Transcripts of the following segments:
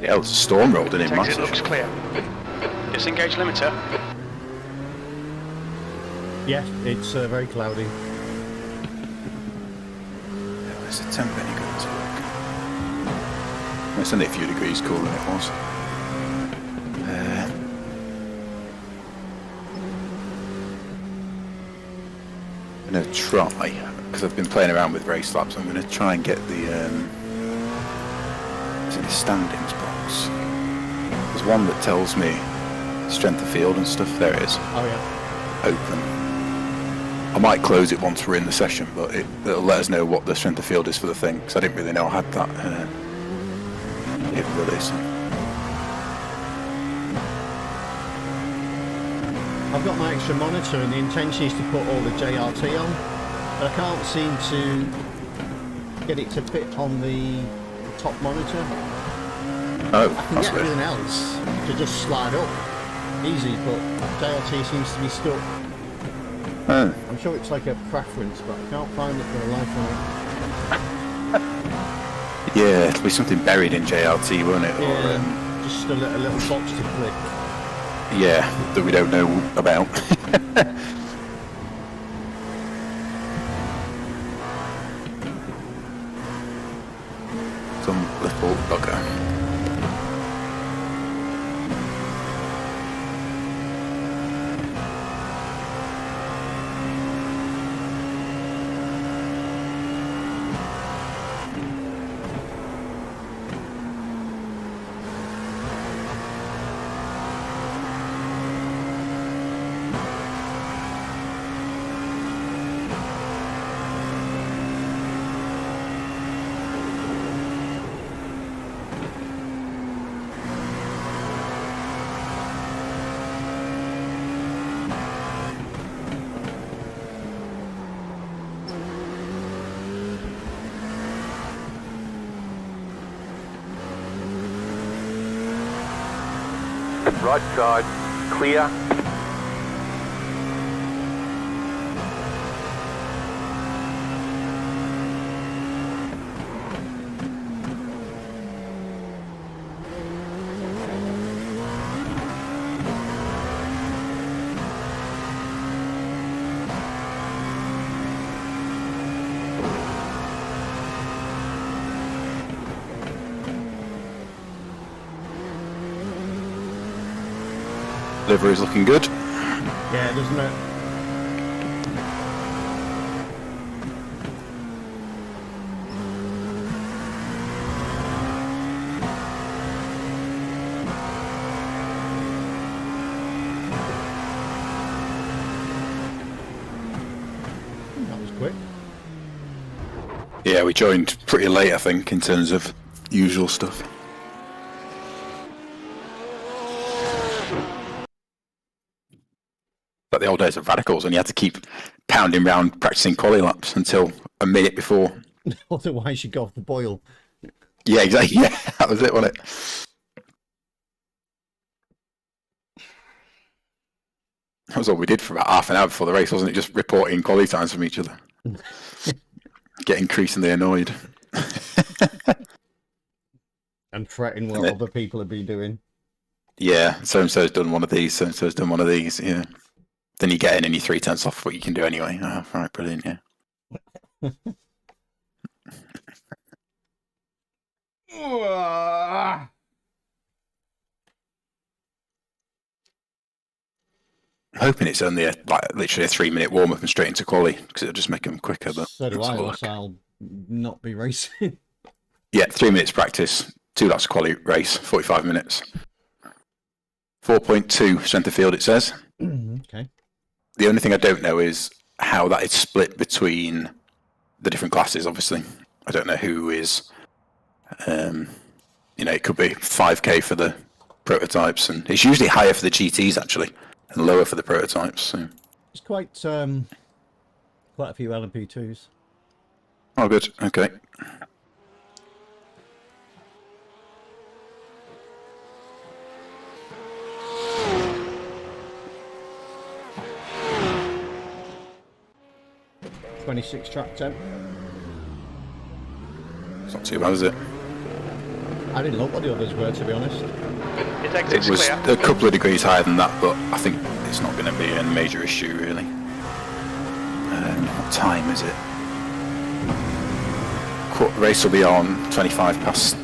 Yeah, it was a storm rolled in massive. Exit looks clear. Disengage limiter. Yeah, it's very cloudy. Yeah, is the temp any good to work? It's only a few degrees cooler than it was. I'm going to try, because I've been playing around with race laps, I'm going to try and get the is it the standings box? There's one that tells me strength of field and stuff. There it is. Oh yeah. Open. I might close it once we're in the session, but it'll let us know what the strength of field is for the thing, because I didn't really know I had that capability. I've got my extra monitor and the intention is to put all the JRT on, but I can't seem to get it to fit on the top monitor. Oh, I can that's get weird. everything else to just slide up easy, but JRT seems to be stuck. Oh. I'm sure it's like a preference, but I can't find it for the life of me. Yeah, it'll be something buried in JRT, won't it? Yeah, Or, just a little box to click. yeah, that we don't know about. Some little bugger. Right side, clear. Livery's looking good. Yeah, doesn't it? That was quick. Yeah, we joined pretty late, I think, in terms of usual stuff. Like the old days of radicals, and you had to keep pounding round practicing quali laps until a minute before. Otherwise, you go off the boil. Yeah, exactly. Yeah, that was it, wasn't it? That was all we did for about half an hour before the race, wasn't it? Just reporting quali times from each other. Get increasingly annoyed. And fretting what other people have been doing. Yeah, so-and-so's done one of these, so-and-so's done one of these, yeah. Then you get in and you're 3/10 off what you can do anyway. Oh, right, brilliant, yeah. I'm hoping it's only literally a 3-minute warm-up and straight into quali, because it'll just make them quicker. But So do let's I, have a else look. I'll not be racing. Yeah, 3 minutes practice, 2 laps of quali race, 45 minutes. 4.2 strength of field, it says. Okay. The only thing I don't know is how that is split between the different classes, obviously. I don't know who is, it could be 5k for the prototypes, and it's usually higher for the GTs, actually, and lower for the prototypes. So. It's quite a few LMP2s. Oh, good. Okay. .26 track temp. It's not too bad, is it? I didn't look what the others were, to be honest. It It exits was clear. a couple of degrees higher than that, but I think it's not going to be a major issue, really. What time is it? Race will be on 25 past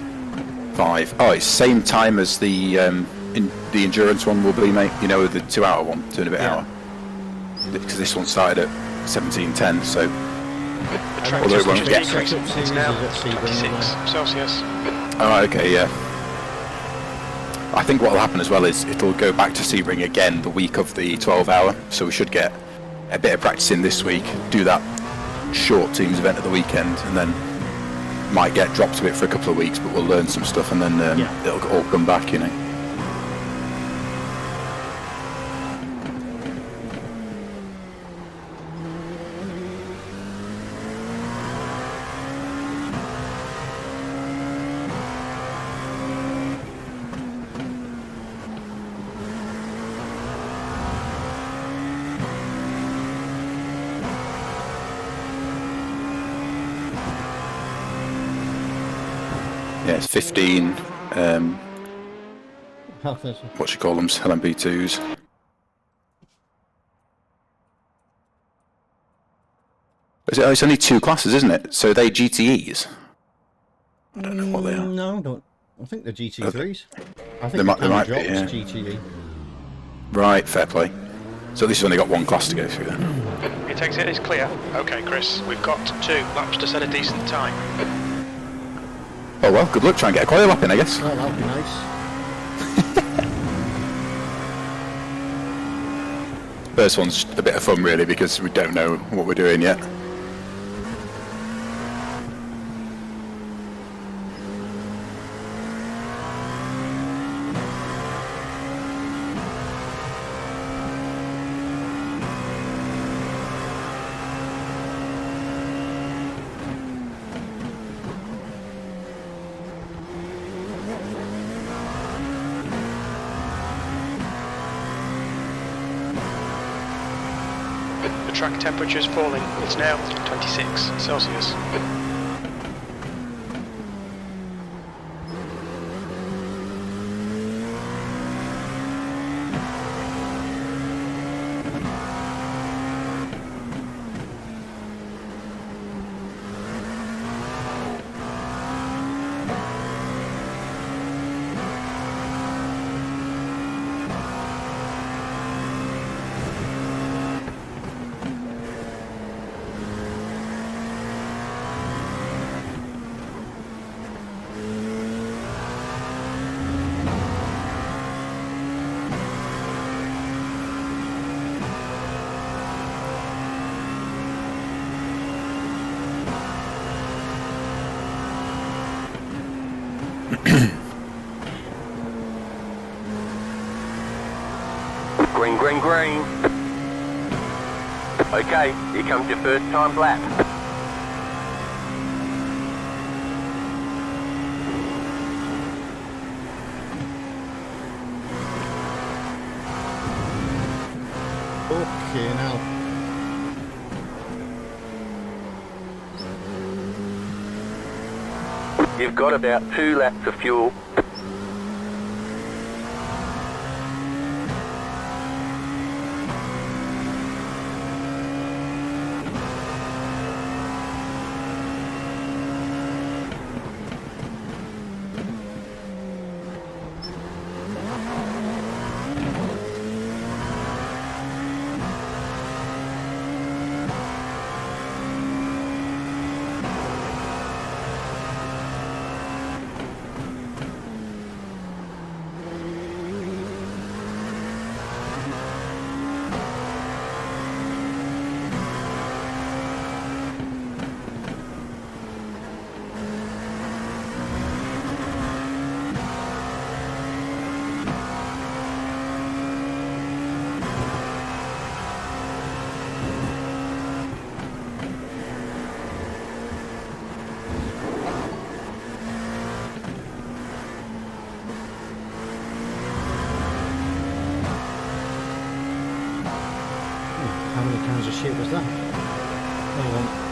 5. Oh, it's same time as the endurance one will be, mate. You know, the 2 hour one, 2 and a bit hour. Because this one started at 17:10, so. The track Although it won't get- it's now 26 Celsius. Oh, okay, yeah. I think what will happen as well is it'll go back to Sebring again the week of the 12 hour, so we should get a bit of practice in this week, do that short teams event at the weekend, and then might get dropped a bit for a couple of weeks, but we'll learn some stuff, and then it'll all come back, you know. Yeah, it's 15, what you call them, LMP2s. It's only 2 classes, isn't it? So they GTEs? I don't know what they are. No, I don't. I think they're GT3s. I think They might be, dropped yeah. GTE. Right, fair play. So at least you've only got 1 class to go through then. It exit is clear. Okay, Chris, we've got 2 laps to set a decent time. Oh well, good luck, try and get a quali lap in, I guess. Oh, that would be nice. First one's a bit of fun really, because we don't know what we're doing yet. The track temperature is falling. It's now 26 Celsius. Green, green, green. Okay, here comes your first time lap. Okay, now. You've got about 2 laps of fuel. of shit was that? Oh, well.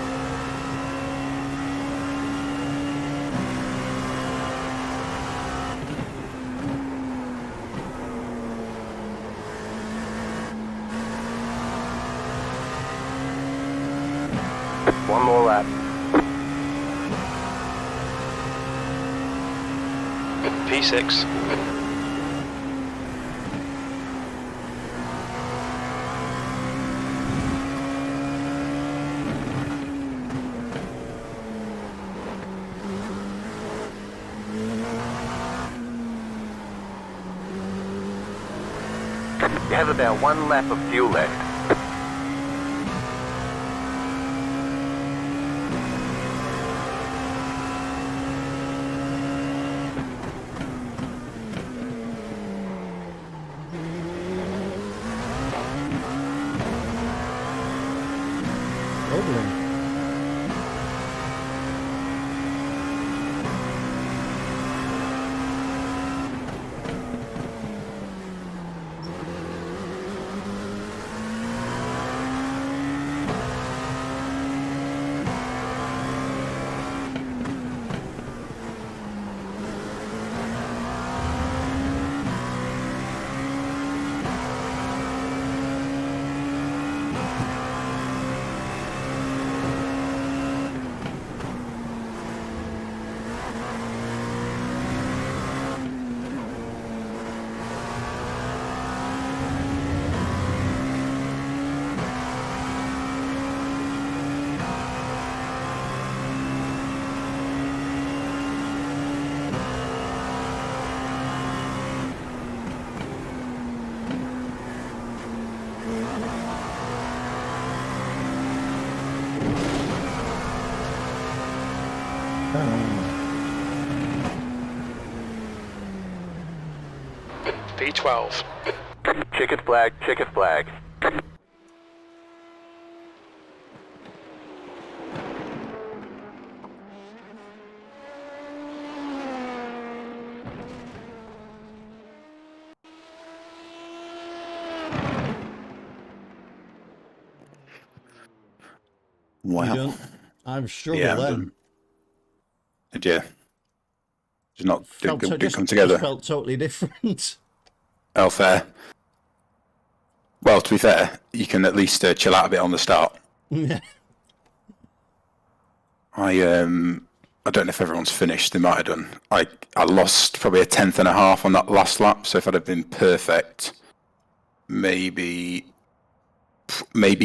One more lap. P6. You have about 1 lap of fuel left. Lovely. P12. Checkered flag, checkered flag. You Wow. done? I've struggled Yeah, I'm then. done. Did you? Did not Felt didn't just- come together? Just felt totally different. Oh, fair. Well, to be fair, you can at least chill out a bit on the start. Yeah. I don't know if everyone's finished. They might have done. I lost probably a tenth and a half on that last lap. So if I'd have been perfect, maybe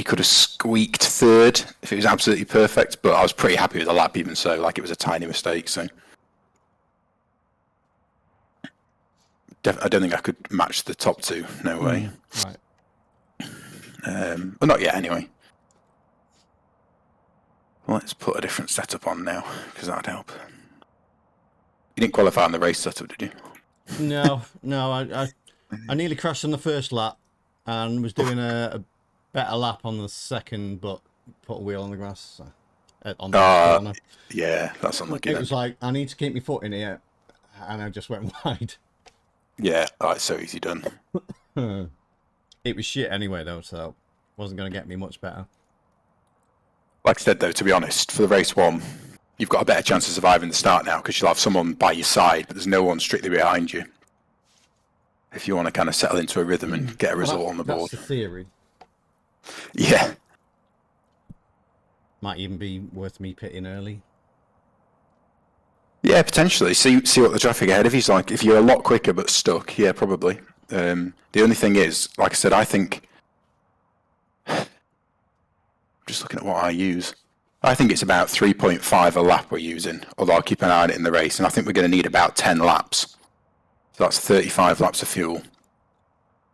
could have squeaked third if it was absolutely perfect. But I was pretty happy with the lap, even so. Like, it was a tiny mistake. So I don't think I could match the top two. No way. Right. Well, not yet, anyway. Let's put a different setup on now, because that'd help. You didn't qualify on the race setup, did you? No, I nearly crashed on the first lap and was doing a better lap on the second, but put a wheel on the grass. So, on the corner. Yeah, that's unlucky. It was like, I need to keep my foot in here, and I just went wide. Yeah, oh, it's so easy done. It was shit anyway, though, so wasn't going to get me much better. Like I said, though, to be honest, for the race one, you've got a better chance of surviving the start now, because you'll have someone by your side, but there's no one strictly behind you. If you want to kind of settle into a rhythm and get a result on the board. That's the theory. Yeah. Might even be worth me pitting early. Yeah, potentially. See what the traffic ahead of you's like. If you're a lot quicker but stuck, yeah, probably. The only thing is, like I said, I think... Just looking at what I use. I think it's about 3.5 a lap we're using, although I'll keep an eye on it in the race, and I think we're going to need about 10 laps. So that's 35 laps of fuel.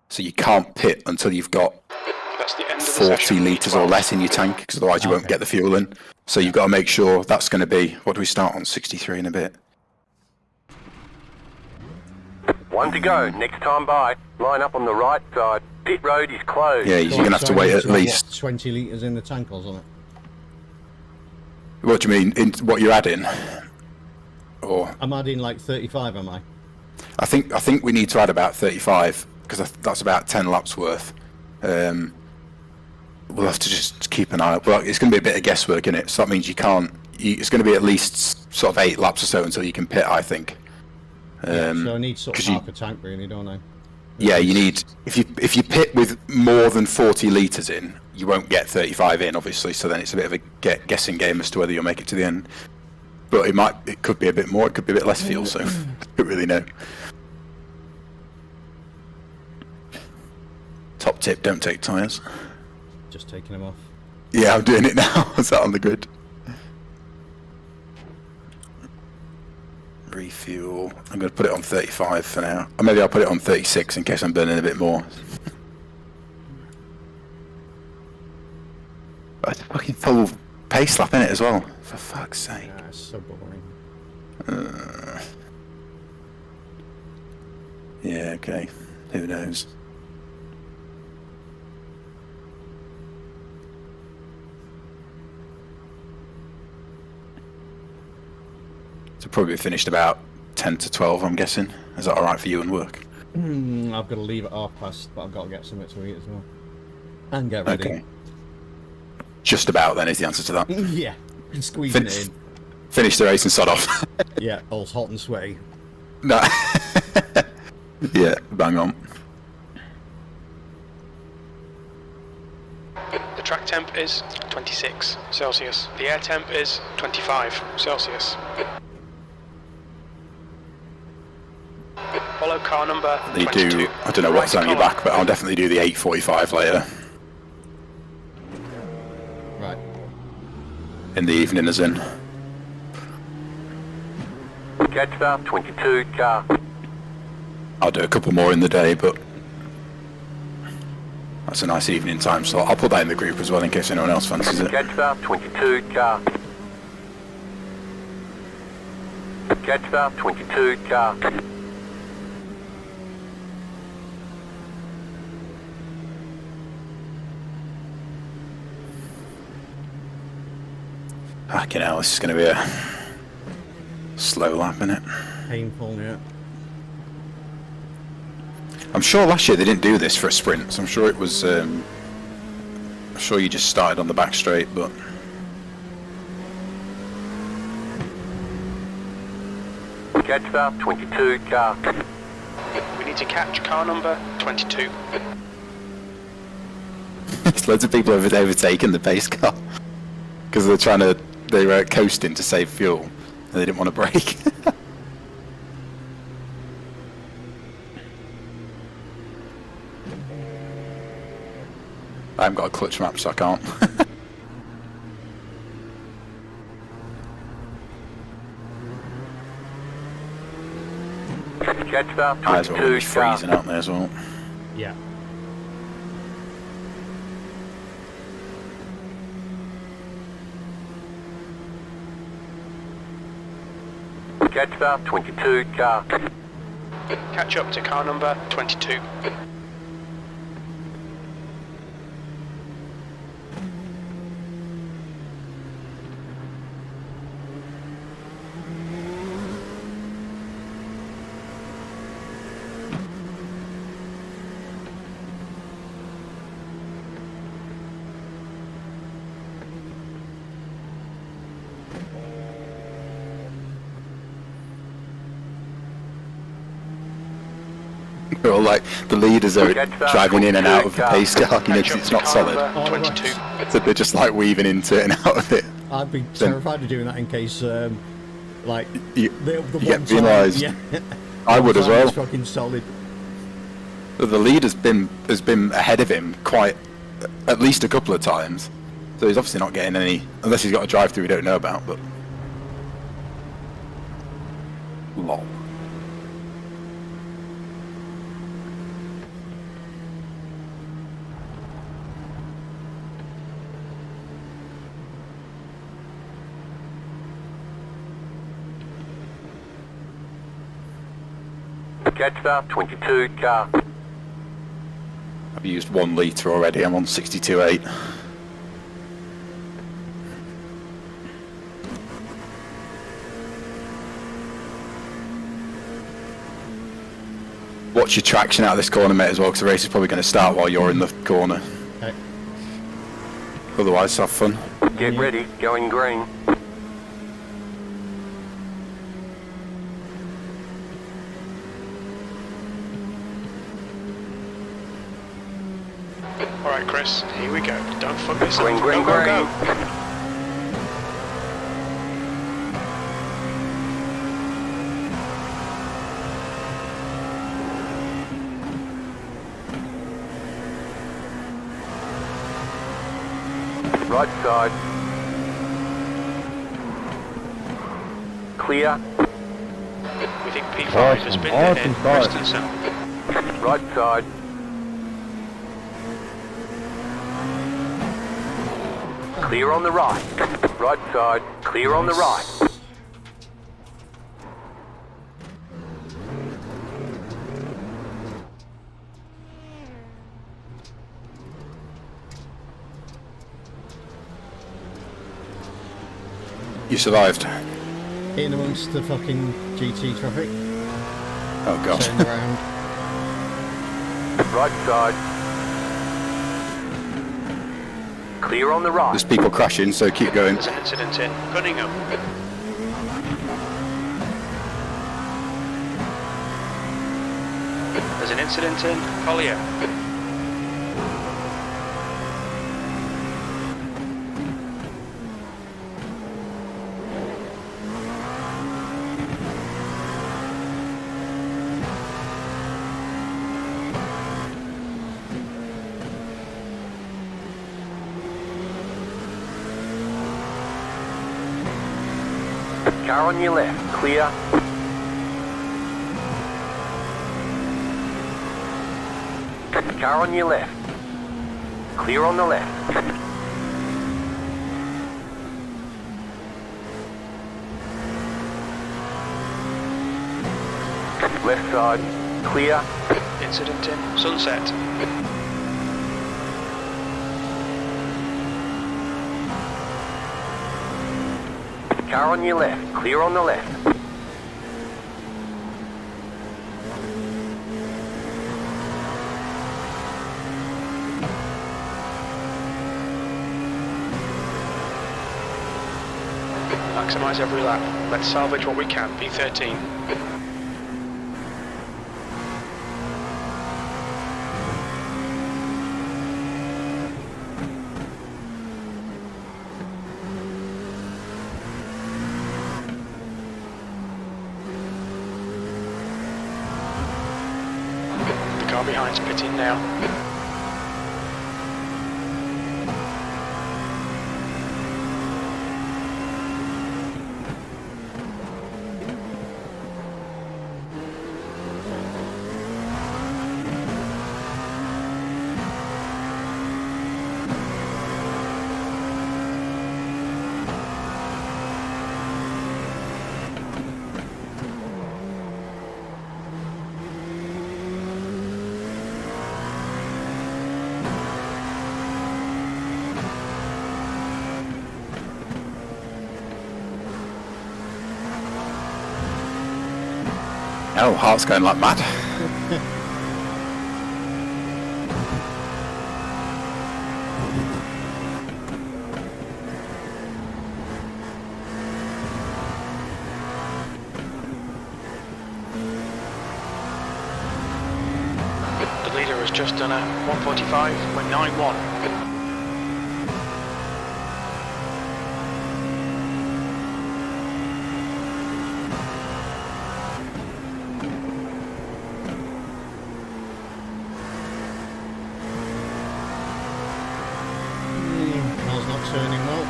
So you can't pit until you've got That's the end of the 40 session. litres or less in your tank, because otherwise you won't get the fuel in. So you've got to make sure that's going to be, what do we start on, 63 in a bit? 1 to go, next time by. Line up on the right side. Pit road is closed. Yeah, you're going to have to wait at least... 20 litres in the tank or something. What do you mean, in what you're adding? Or I'm adding like 35, am I? I think we need to add about 35, because that's about 10 laps worth. we'll have to just keep an eye. Well, it's going to be a bit of guesswork in it, so that means you can't. It's going to be at least sort of 8 laps or so until you can pit, I think. So I need sort of half a tank, really, don't I? Yeah, you need. If you pit with more than 40 litres in, you won't get 35 in, obviously. So then it's a bit of a guessing game as to whether you'll make it to the end. But it could be a bit more. It could be a bit less fuel. So don't really know. Top tip: don't take tyres. Just taking them off. Yeah, I'm doing it now. Is that on the grid? Refuel. I'm going to put it on 35 for now. Or maybe I'll put it on 36 in case I'm burning a bit more. But it's a fucking full pace lap in it as well. For fuck's sake. Yeah, it's so boring. Yeah, okay. Who knows? So probably finished about 10 to 12, I'm guessing. Is that alright for you and work? I've got to leave at 1:30, but I've got to get something to eat as well. And get ready. Okay. Just about then is the answer to that. Yeah, and squeezing it in. Finish the race and sod off. Yeah, all's hot and sweaty. No. Yeah, bang on. The track temp is 26 Celsius. The air temp is 25 Celsius. Follow car number 22. I don't know what's on your back, but I'll definitely do the 8:45 later. Right. In the evening as in. Jetstar 22 car. I'll do a couple more in the day, but that's a nice evening time, so I'll put that in the group as well in case anyone else fancies it. Jetstar 22 car. Jetstar 22 car. Fucking hell, this is going to be a slow lap, innit? Painful, yeah. I'm sure last year they didn't do this for a sprint, so I'm sure it was. I'm sure you just started on the back straight, but. Jetstar 22 car. We need to catch car number 22. There's loads of people overtaking the pace car because they were coasting to save fuel and they didn't want to brake. I haven't got a clutch map, so I can't. Jetstar Eyes are already 22 car. freezing out there as well. Yeah. Jetstar 22 car. Catch up to car number 22. They're all like the leaders are driving in and out of the pace car, you know, because it's not solid. Car number 22. So they're just like weaving into it and out of it. I'd be terrified of doing that in case, like, You the get one time, penalised. yeah. I would as One time well. it's fucking solid. The lead has been ahead of him quite at least a couple of times, so he's obviously not getting any unless he's got a drive-through we don't know about. But lol. Jetstar 22 car. I've used 1 litre already. I'm on 62.8. Watch your traction out of this corner, mate, as well, because the race is probably going to start while you're in the corner. Okay. Otherwise, have fun. Get ready, going green. Alright, Chris, here we go. Don't fuck this up. Green, green, Go, go, green. go. Right side. Clear. We think P5 has been ahead, west and south. Right side. Clear on the right. Right side. Clear on the right. You survived. In amongst the fucking GT traffic. Oh god. Turn around. Right side. Clear on the right. There's people crashing, so keep going. There's an incident in Cunningham. There's an incident in Collier. Car on your left. Clear. Car on your left. Clear on the left. Left side. Clear. Incident in Sunset. Car on your left. Clear on the left. Maximise every lap. Let's salvage what we can. P13. The car behind's pitting now. Oh, heart's going like mad. The leader has just done a 1:45.91. Car's not turning well.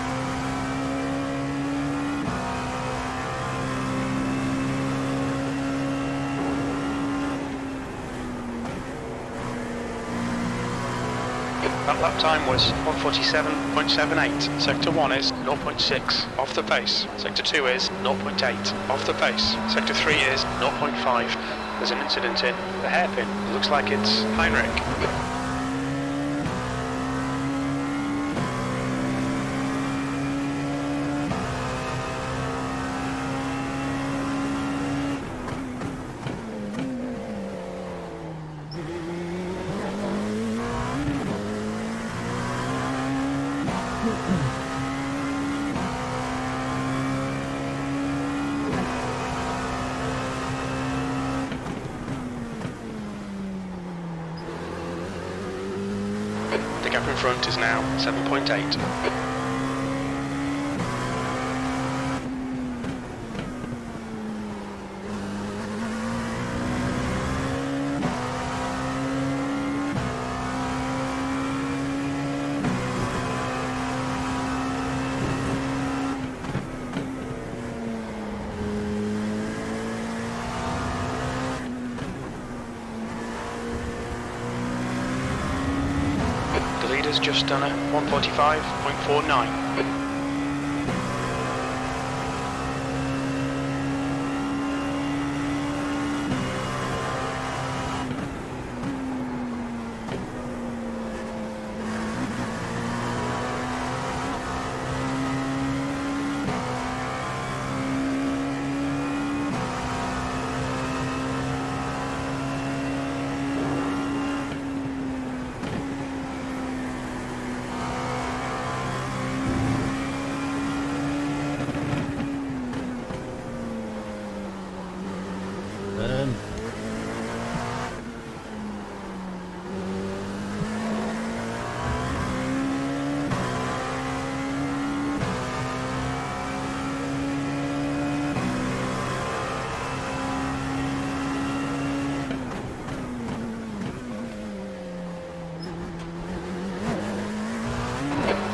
That lap time was 1:47.78. Sector 1 is 0.6 off the pace. Sector 2 is 0.8 off the pace. Sector 3 is 0.5. There's an incident in the hairpin. It looks like it's Heinrich. The gap in front is now 7.8. The leader's just done a 1:45.49.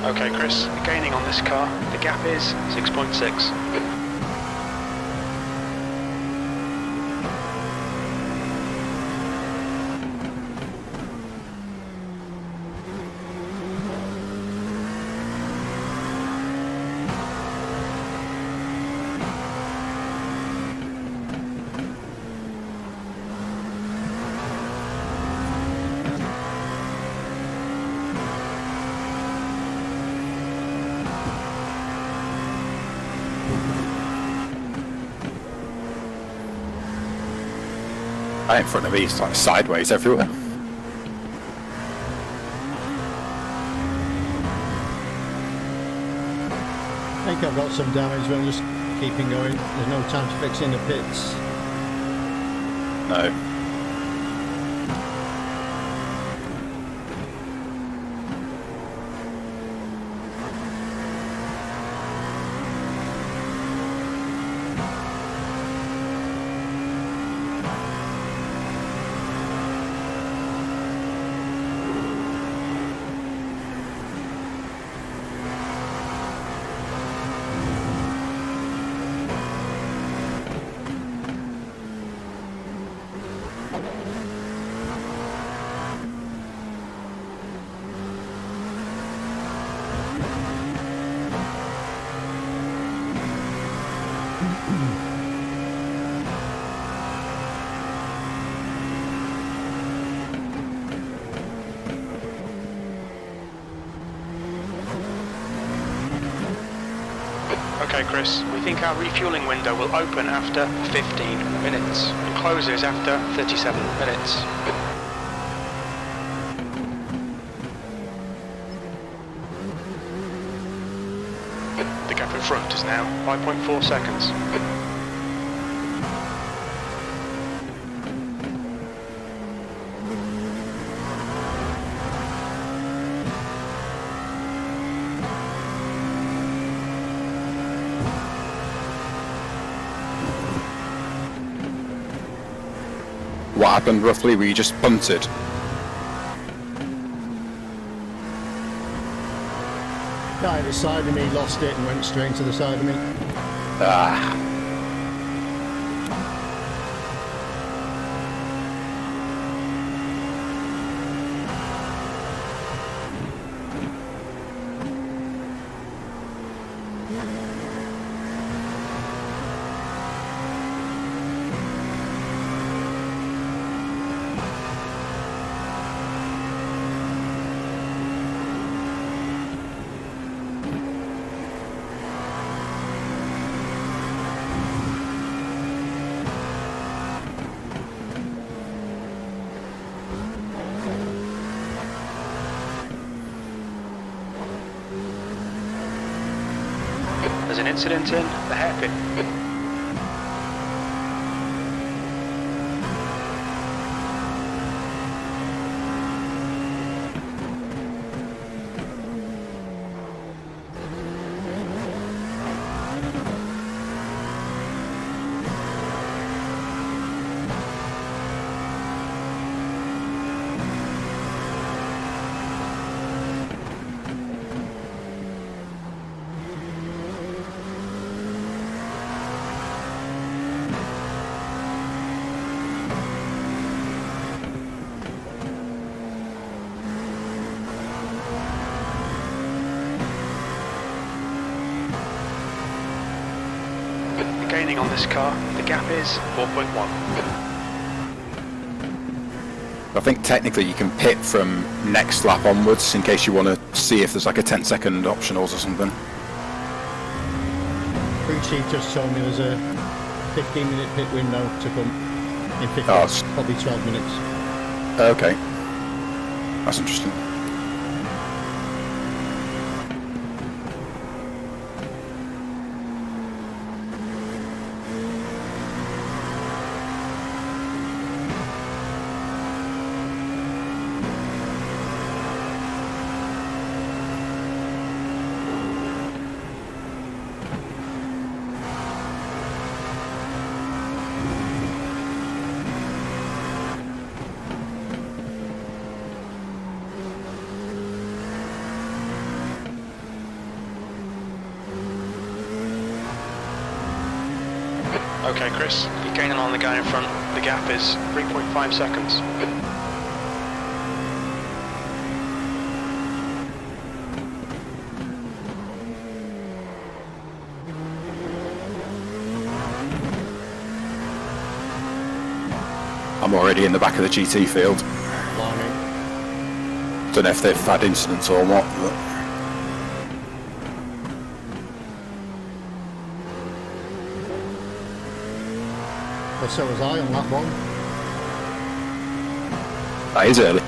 Okay, Chris, you're gaining on this car. The gap is 6.6. Right in front of me, it's like sideways everywhere. I think I've got some damage, but I'm just keeping going. There's no time to fix in the pits. No. Okay, Chris, we think our refueling window will open after 15 minutes and closes after 37 minutes. The gap in front is now 5.4 seconds. What happened roughly? We just punted. Guy at the side of me lost it and went straight to the side of me. Ah. There's an incident in the hairpin. gaining on this car. The gap is 4.1. I think technically you can pit from next lap onwards in case you want to see if there's like a 10-second optionals or something. Crew chief just told me there's a 15-minute pit window to come in 15, probably 12 minutes. Okay, that's interesting. Okay, Chris, you're gaining on the guy in front. The gap is 3.5 seconds. I'm already in the back of the GT field. Blimey. Don't know if they've had incidents or what, but... Well, so was I on lap 1. That is early.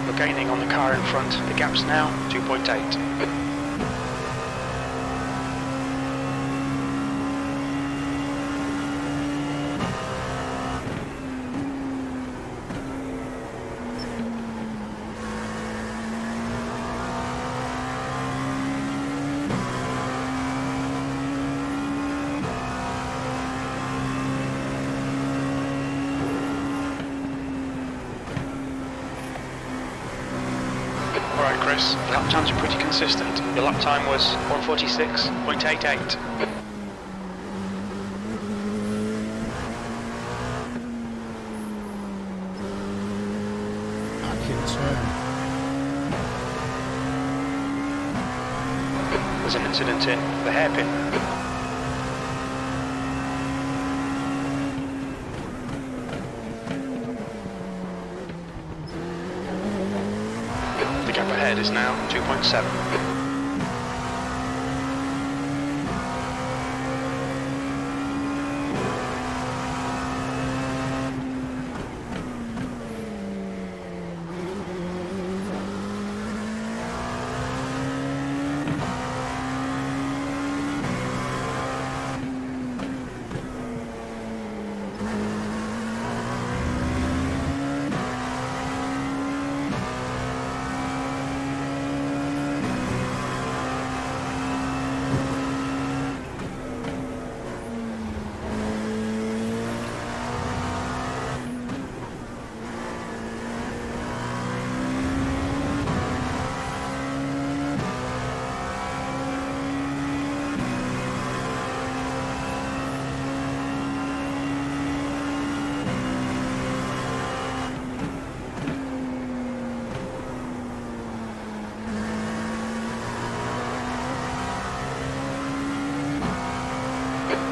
We're gaining on the car in front. The gap's now 2.8. Alright Chris, the lap times are pretty consistent. Your lap time was 1:46.88. Back in turn. There's an incident in the hairpin. The gap ahead is now 2.7.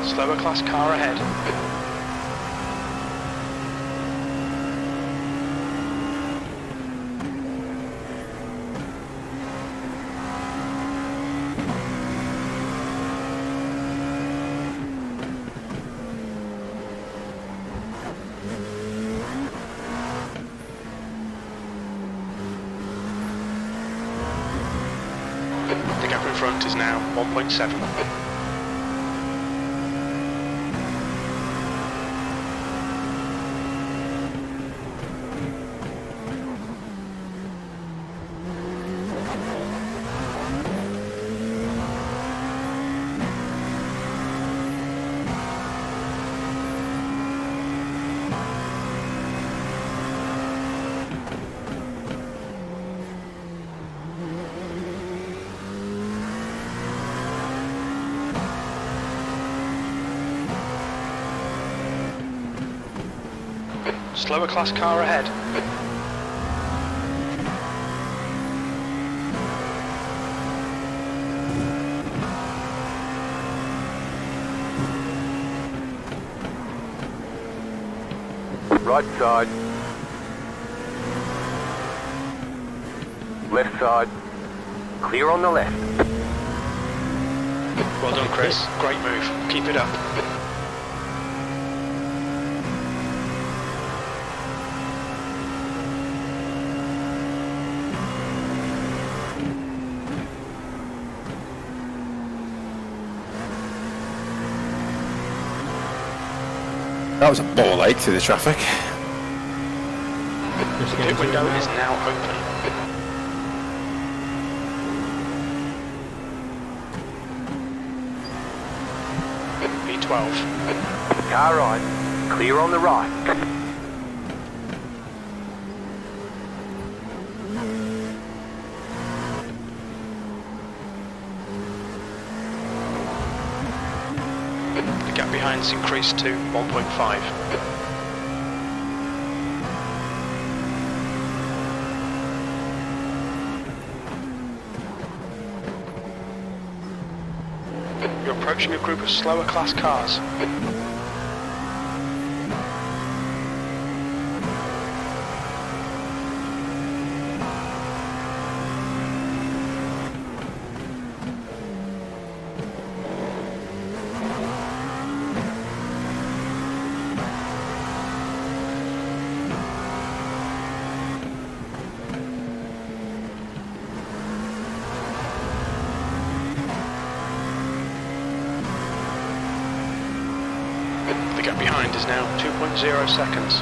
Slower class car ahead. The gap in front is now 1.7. slower class car ahead. Right side. Left side. Clear on the left. Well done, Chris. Great move. Keep it up. That was a ball ache through the traffic. Just The getting pit to it window now. is now open. B12. Car right. Clear on the right. The gap behind's increased to 1.5. You're approaching a group of slower class cars. The gap behind is now 2.0 seconds.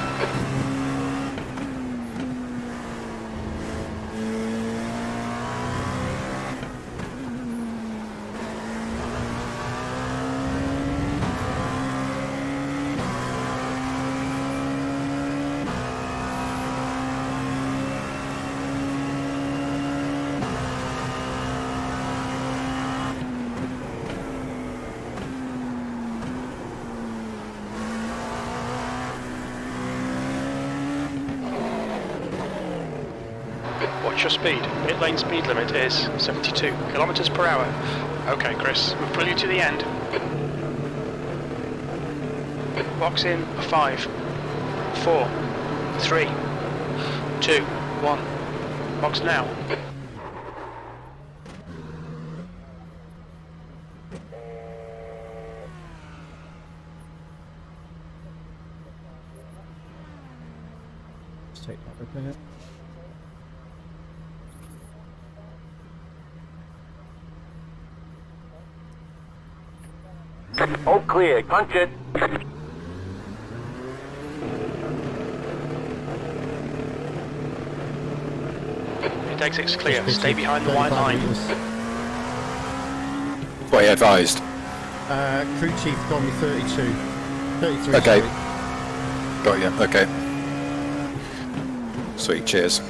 Watch your speed. Pit lane speed limit is 72 kilometers per hour. Okay, Chris, we've pulled you to the end. Box in 5, 4, 3, 2, 1. Box now. Let's take that repair. All clear. Punch it. Pit exit's clear. Stay behind the white line. What you advised. Crew chief told me 32. 33. Okay. Sorry. Got you. Okay. Sweet. Cheers.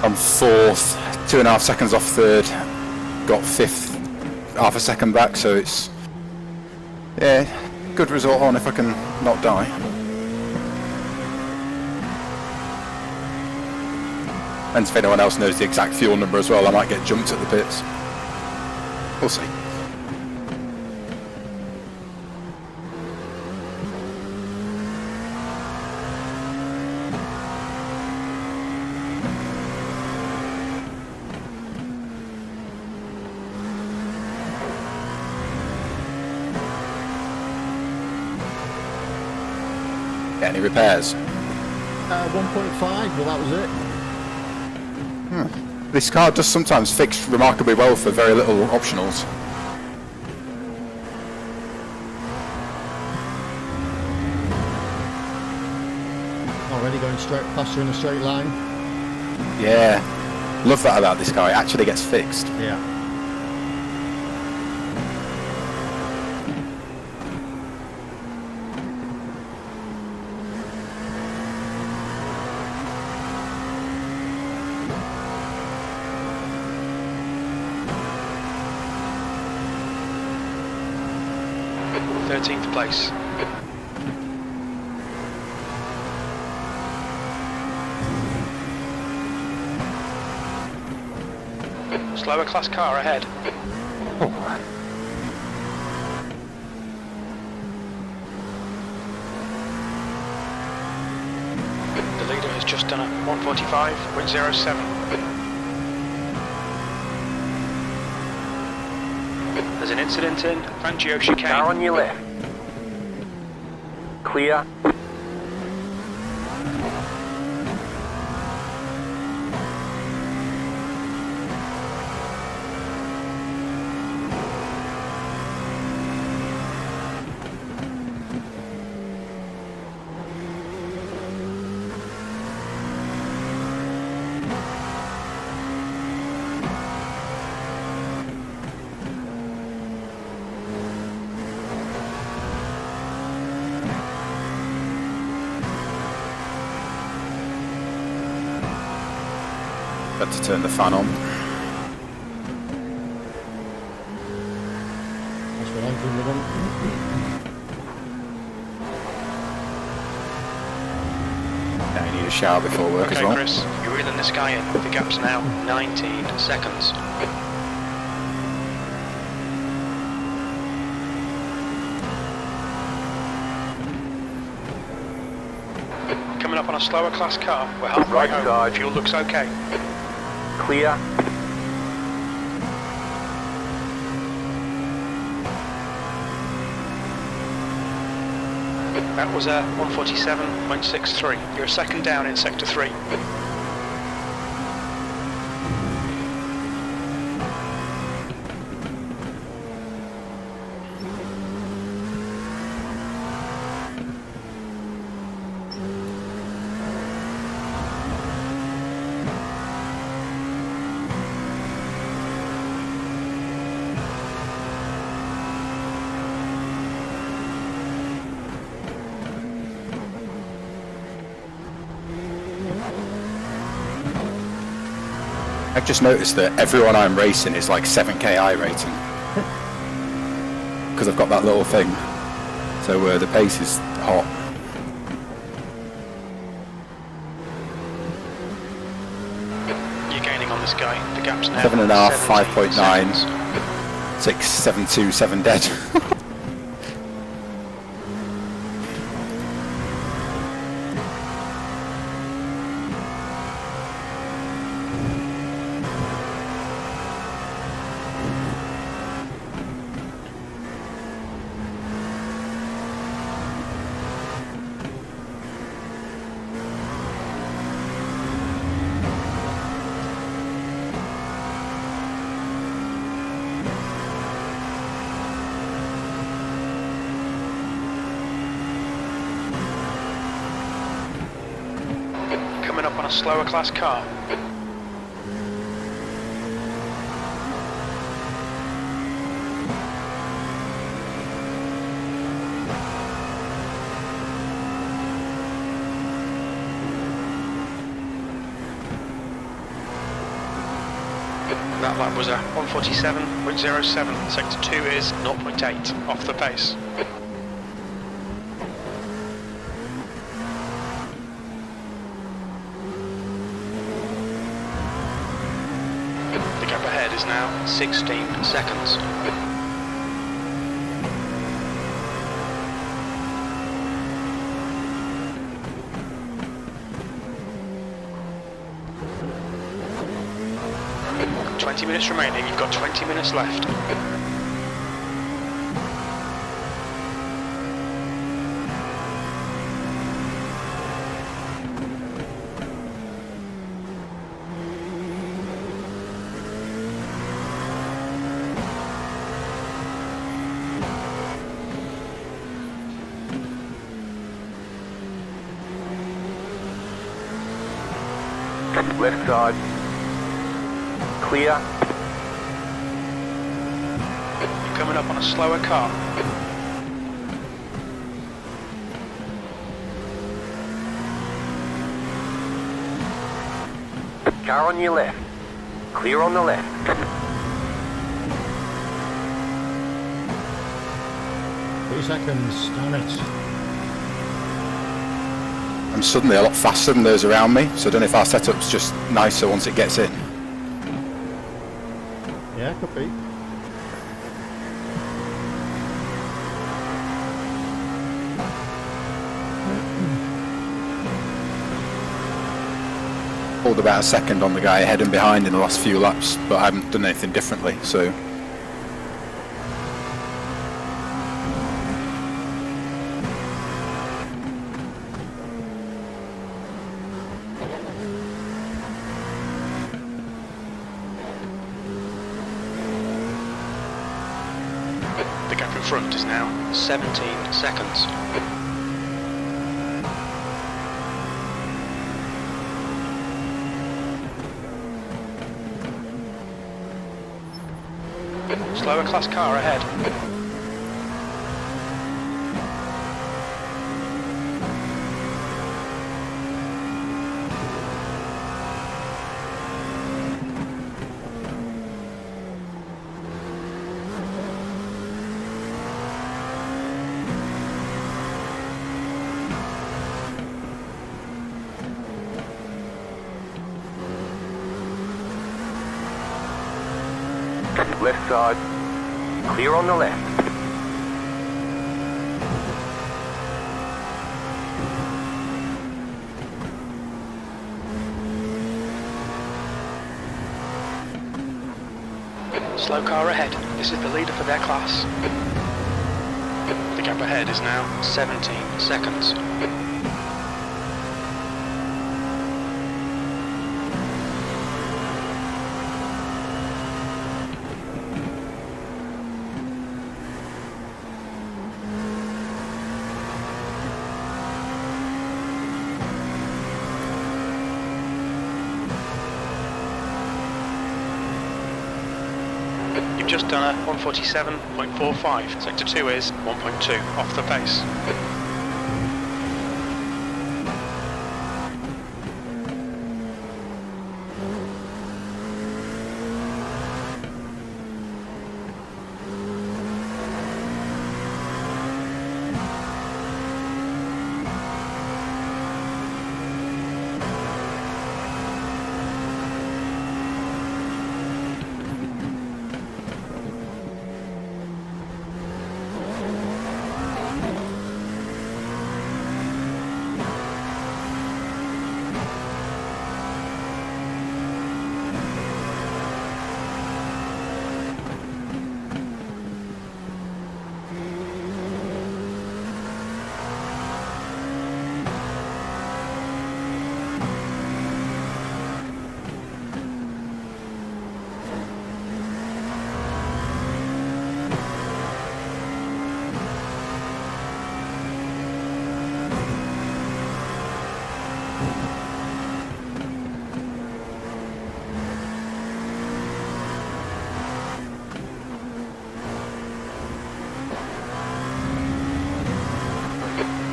I'm fourth, 2.5 seconds off third, got fifth, half a second back, so it's, yeah, good result on if I can not die. And if anyone else knows the exact fuel number as well, I might get jumped at the pits. We'll see. Any repairs? 1.5, well that was it. This car does sometimes fix remarkably well for very little optionals. Already going straight faster in a straight line. Yeah, love that about this car, it actually gets fixed. Yeah. 13th place. Slower class car ahead. The leader has just done a 1:45.07. There's an incident in Fangio chicane. Car on your left. Clear. Got to turn the fan on. That's what I'm doing with them. Yeah, you need a shower before work as Okay, well. Chris, you're reeling this guy in. The gap's now 19 seconds. Coming up on a slower class car. We're halfway Right home. side. Fuel looks okay. Clear. That was a 1:47.63. You're a second down in sector 3. I've just noticed that everyone I'm racing is like 7k I rating. Because I've got that little thing. So the pace is hot. You're gaining on this guy. The gap's now 7.5, 17 5.9. seconds. 6, 7, 2, 7 dead. Coming up on a slower class car. That lap was a 1:47.07. Sector 2 is 0.8 off the pace. The gap ahead is now 16 seconds. Got 20 minutes remaining, you've got 20 minutes left. Left side. Clear. You're coming up on a slower car. Car on your left. Clear on the left. 3 seconds, damn it. I'm suddenly a lot faster than those around me, so I don't know if our setup's just nicer once it gets in. Yeah, could be. Pulled about a second on the guy ahead and behind in the last few laps, but I haven't done anything differently, so... The gap in front is now 17 seconds. Slower class car ahead. Left side. Clear on the left. Slow car ahead. This is the leader for their class. The gap ahead is now 17 seconds. You've just done a 147.45. Sector 2 is 1.2 off the pace.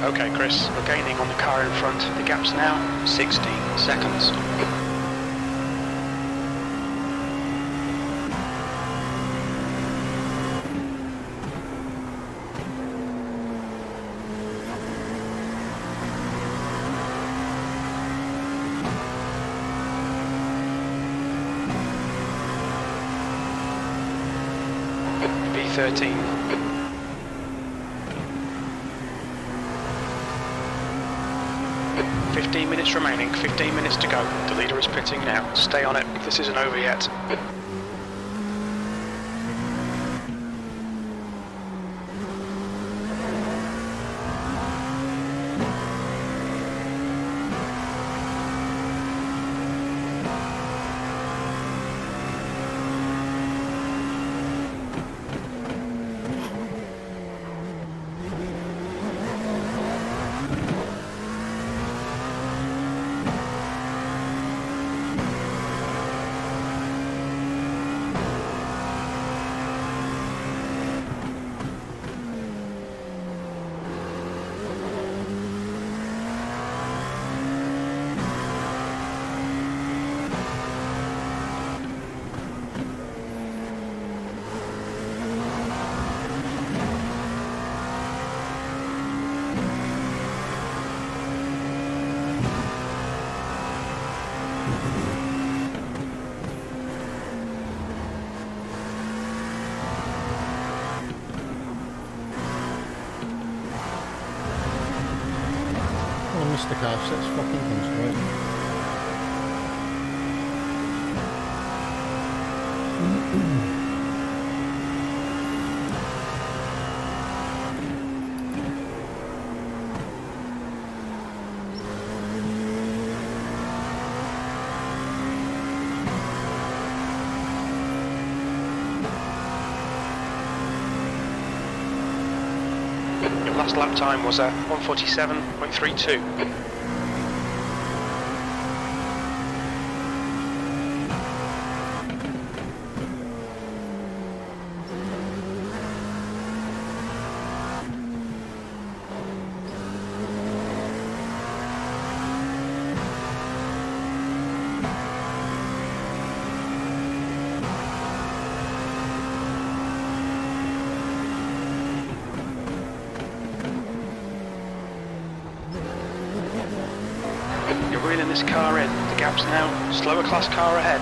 Okay, Chris, we're gaining on the car in front. The gap's now 16 seconds. B13. "15 minutes remaining, 15 minutes to go. The leader is pitting now. Stay on it. This isn't over yet." Mr. Car, let's fucking concentrate. Your last lap time was at 1:47.32. You're reeling this car in. The gap's now slower class car ahead.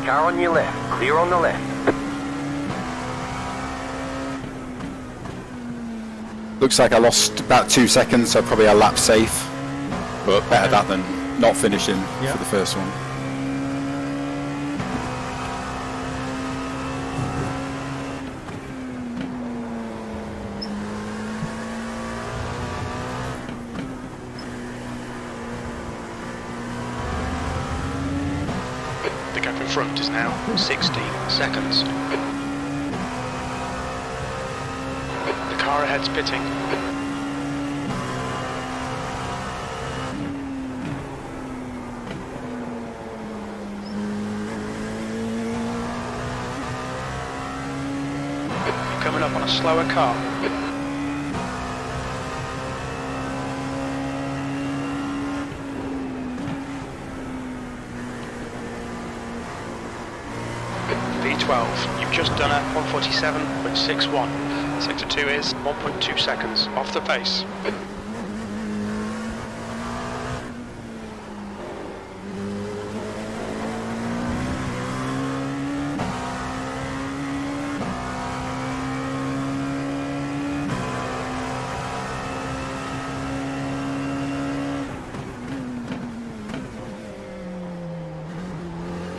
Car on your left. Clear on the left. Looks like I lost about 2 seconds, so probably a lap safe. But better that than not finishing Yeah. for the first one. The gap in front is now 16 seconds. The car ahead's pitting. You're coming up on a slower car. V12, you've just done a 1:47.61. Sector 2 is 1.2 seconds off the pace.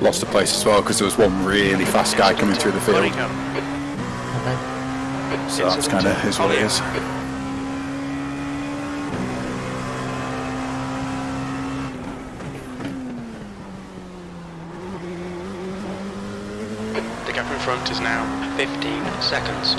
Lost a place as well because there was one really fast guy coming through the field. Okay. So that's kind of is what it is. The gap in front is now 15 seconds.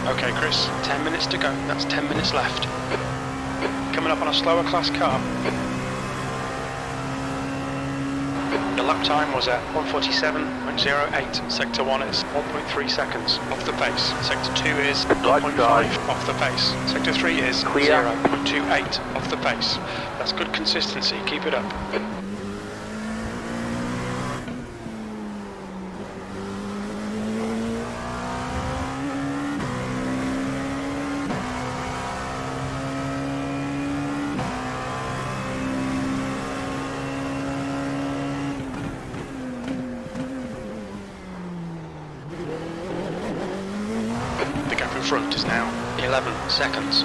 Okay, Chris, 10 minutes to go. That's 10 minutes left. Coming up on a slower class car. Your lap time was at 1:47.08. Sector 1 is 1.3 seconds off the pace. Sector 2 is 0.5 off the pace. Sector 3 is Clear. 0.28 off the pace. That's good consistency. Keep it up. The gap in front is now 11 seconds.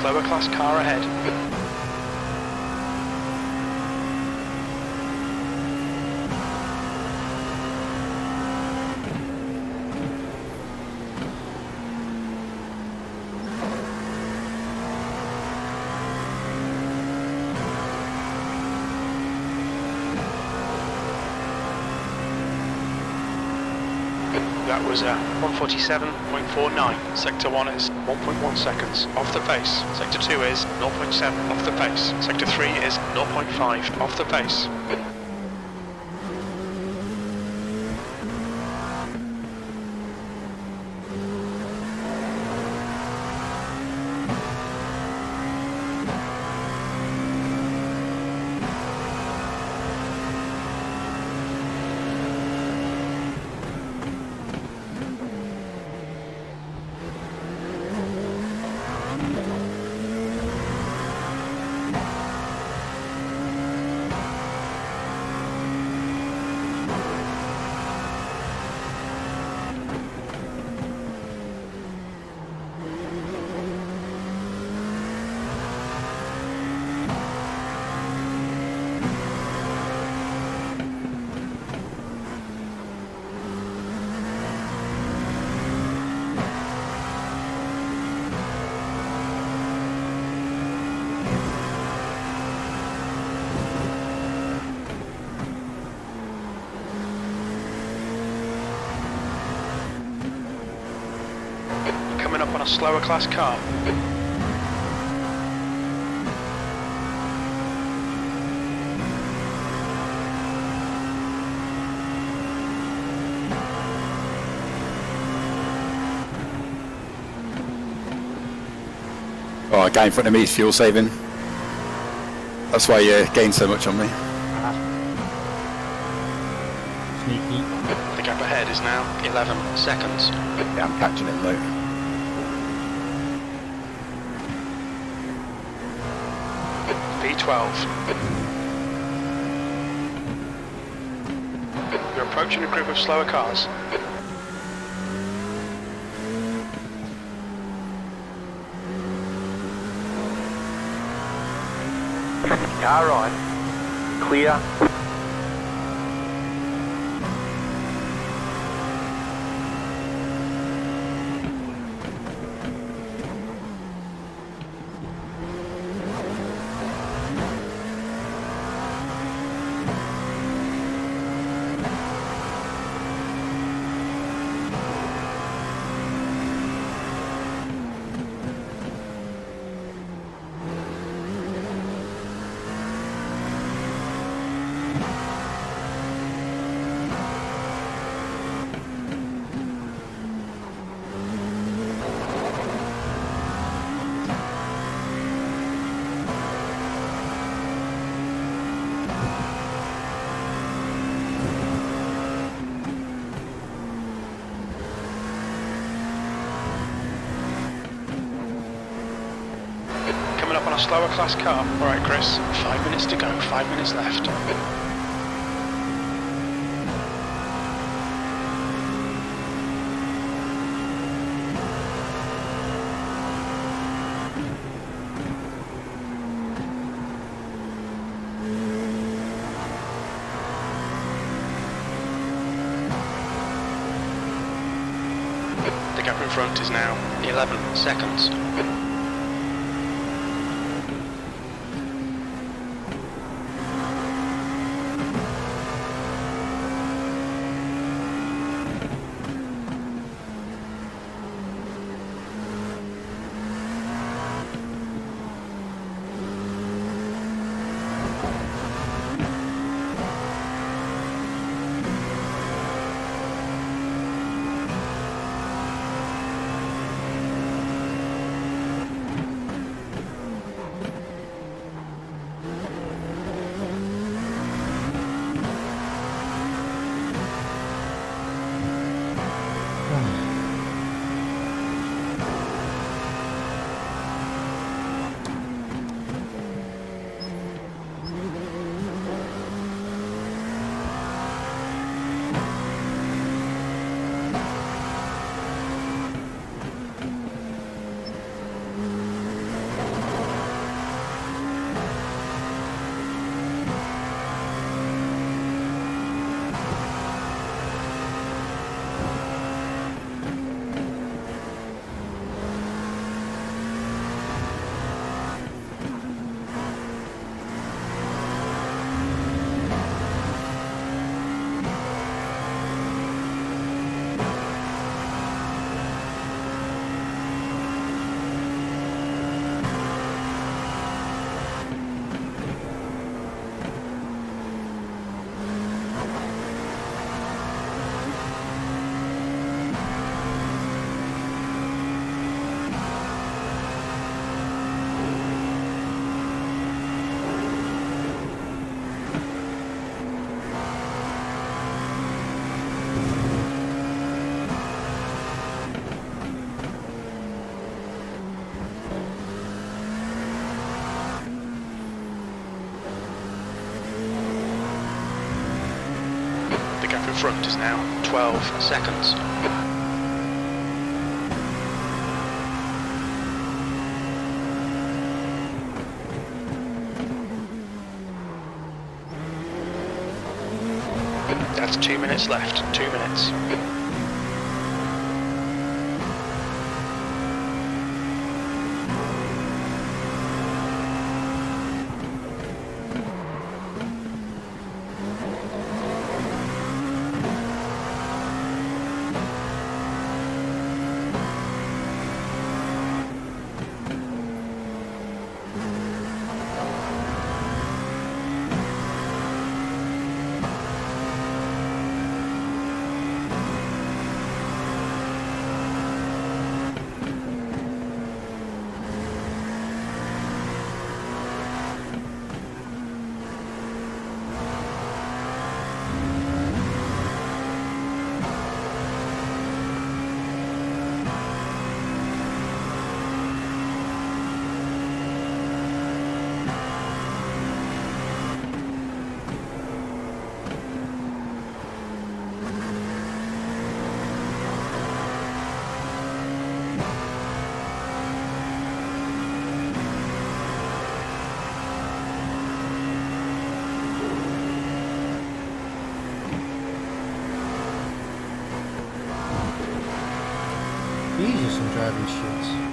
Slower class car ahead. That was 147.49. Sector 1 is 1.1 seconds off the pace. Sector 2 is 0.7 off the pace. Sector 3 is 0.5 off the pace. Coming up on a slower class car. Oh, a guy in front of me is fuel saving. That's why you gain so much on me. Sneaky. The gap ahead is now 11 seconds. Yeah, I'm catching him though. V12. You're approaching a group of slower cars. Car right. Clear. Coming up on a slower class car. Alright Chris, 5 minutes to go, 5 minutes left. The gap in front is now 11 seconds. in front is now 12 seconds. That's 2 minutes left, 2 minutes. These are some driving shits.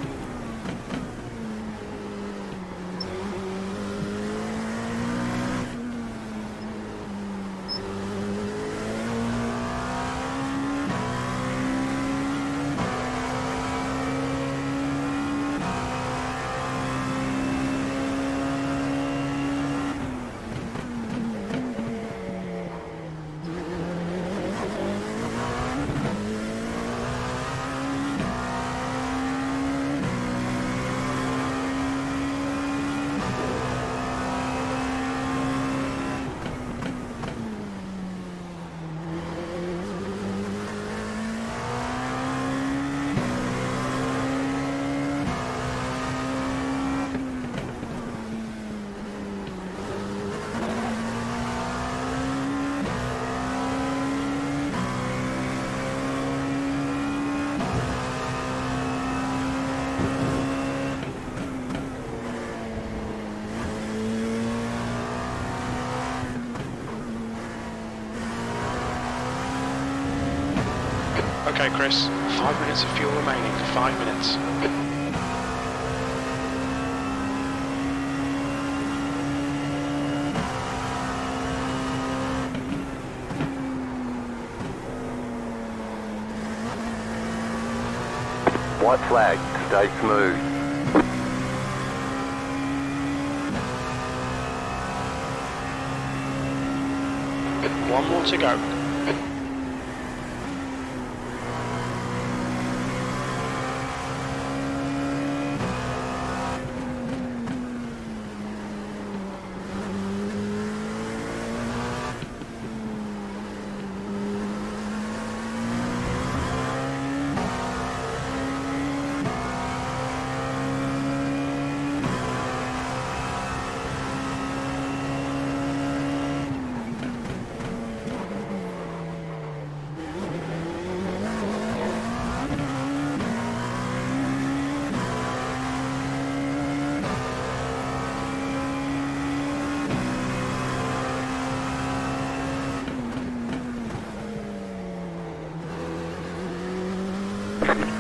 Okay, Chris, 5 minutes of fuel remaining, 5 minutes. White flag, stay smooth. One more to go.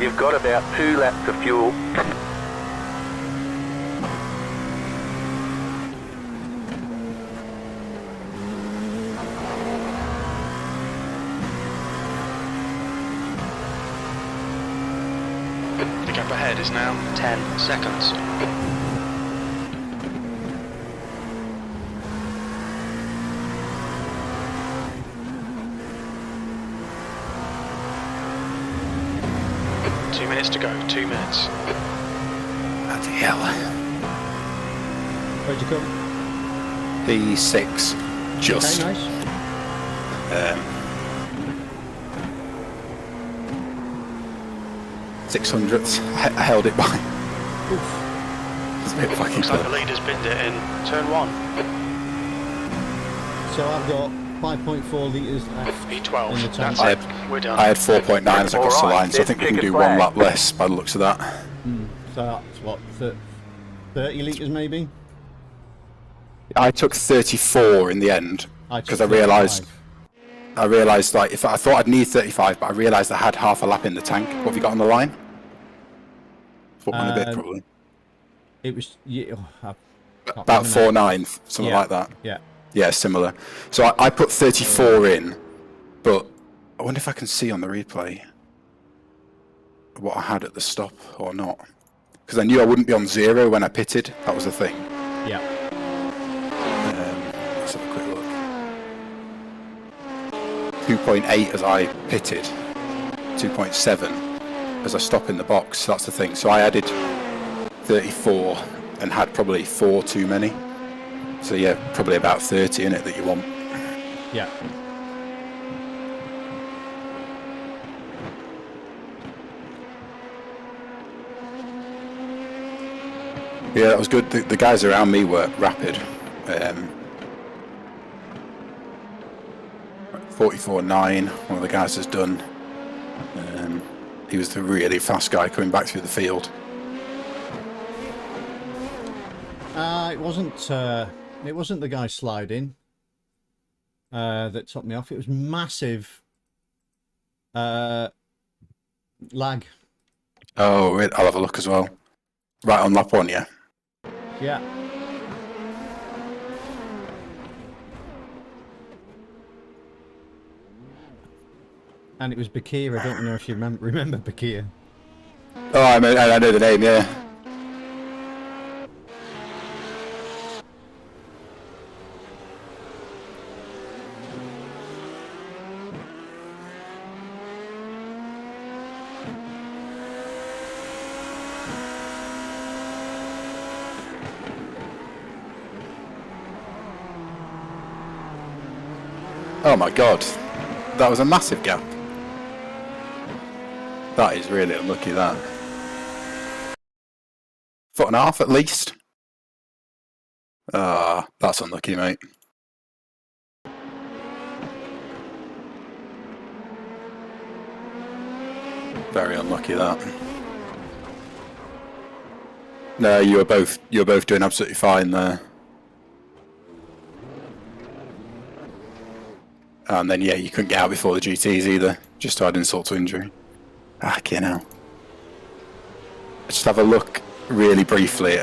You've got about 2 laps of fuel. The gap ahead is now 10 seconds. Minutes to go, 2 minutes. Bloody hell. Where'd you come? P6. Just. Okay, nice. Um, 600ths. I held it by. Oof. It's a bit fucking Looks like the close. leader's binned it in turn 1. So I've got 5.4 litres left E12. in the tank. That's it. We're done. I had 4.9 as I crossed the line, so I think we can do one lap less by the looks of that. So that's what, 30 litres maybe? I took 34 in the end because I realised like if I thought I'd need 35, but I realised I had half a lap in the tank. What have you got on the line? Put one a bit probably. It was About 4.9, something like that. Yeah, similar. So I put 34 in, but I wonder if I can see on the replay what I had at the stop or not, because I knew I wouldn't be on 0 when I pitted. That was the thing. Yeah. Let's have a quick look. 2.8 as I pitted, 2.7 as I stop in the box. That's the thing. So I added 34 and had probably 4 too many. So yeah, probably about 30 in it that you want. Yeah. Yeah, that was good. The guys around me were rapid. 44.9, one of the guys has done. He was the really fast guy coming back through the field. It wasn't the guy sliding that took me off. It was massive lag. Oh, I'll have a look as well. Right on lap 1, yeah. Yeah. And it was Bakir. I don't know if you remember Bakir. Oh, I know the name, yeah. Oh my god, that was a massive gap. That is really unlucky, that. 1.5 foot at least. Ah, that's unlucky, mate. Very unlucky, that. No, you were both doing absolutely fine there. And then yeah, you couldn't get out before the GTs either. Just to add insult to injury. Okay, now. Just have a look really briefly.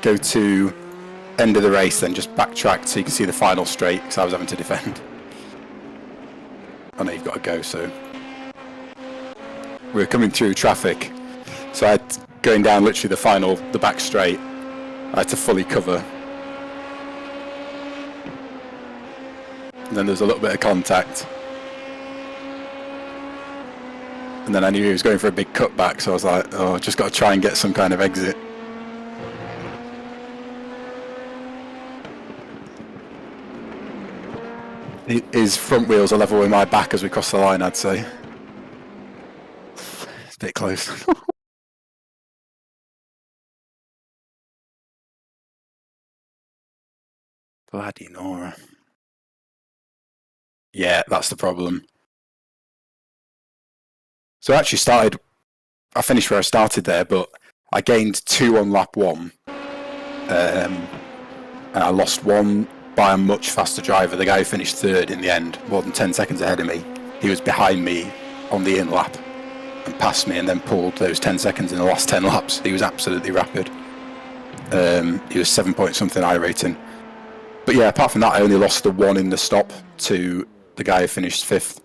Go to end of the race, then just backtrack so you can see the final straight, because I was having to defend. I know you've got to go, so. We were coming through traffic, so I had going down literally the back straight. I had to fully cover. And then there was a little bit of contact. And then I knew he was going for a big cutback, so I was like, oh, just got to try and get some kind of exit. His front wheels are level with my back as we cross the line, I'd say. It's a bit close. Bloody Nora. Yeah, that's the problem. So I actually I finished where I started there, but I gained 2 on lap 1. And I lost 1 by a much faster driver. The guy who finished 3rd in the end, more than 10 seconds ahead of me. He was behind me on the in lap and passed me and then pulled those 10 seconds in the last 10 laps. He was absolutely rapid. He was 7 point something I rating. But yeah, apart from that, I only lost the 1 in the stop to the guy who finished 5th.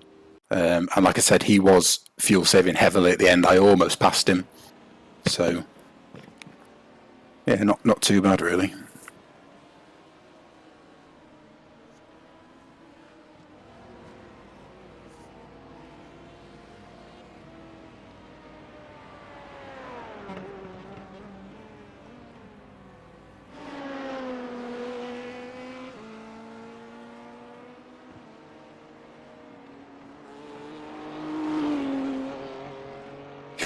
And like I said, he was fuel saving heavily at the end. I almost passed him. So yeah, not too bad really.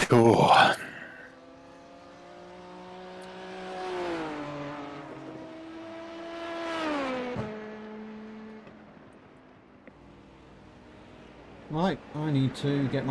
Oh. Right, I need to get my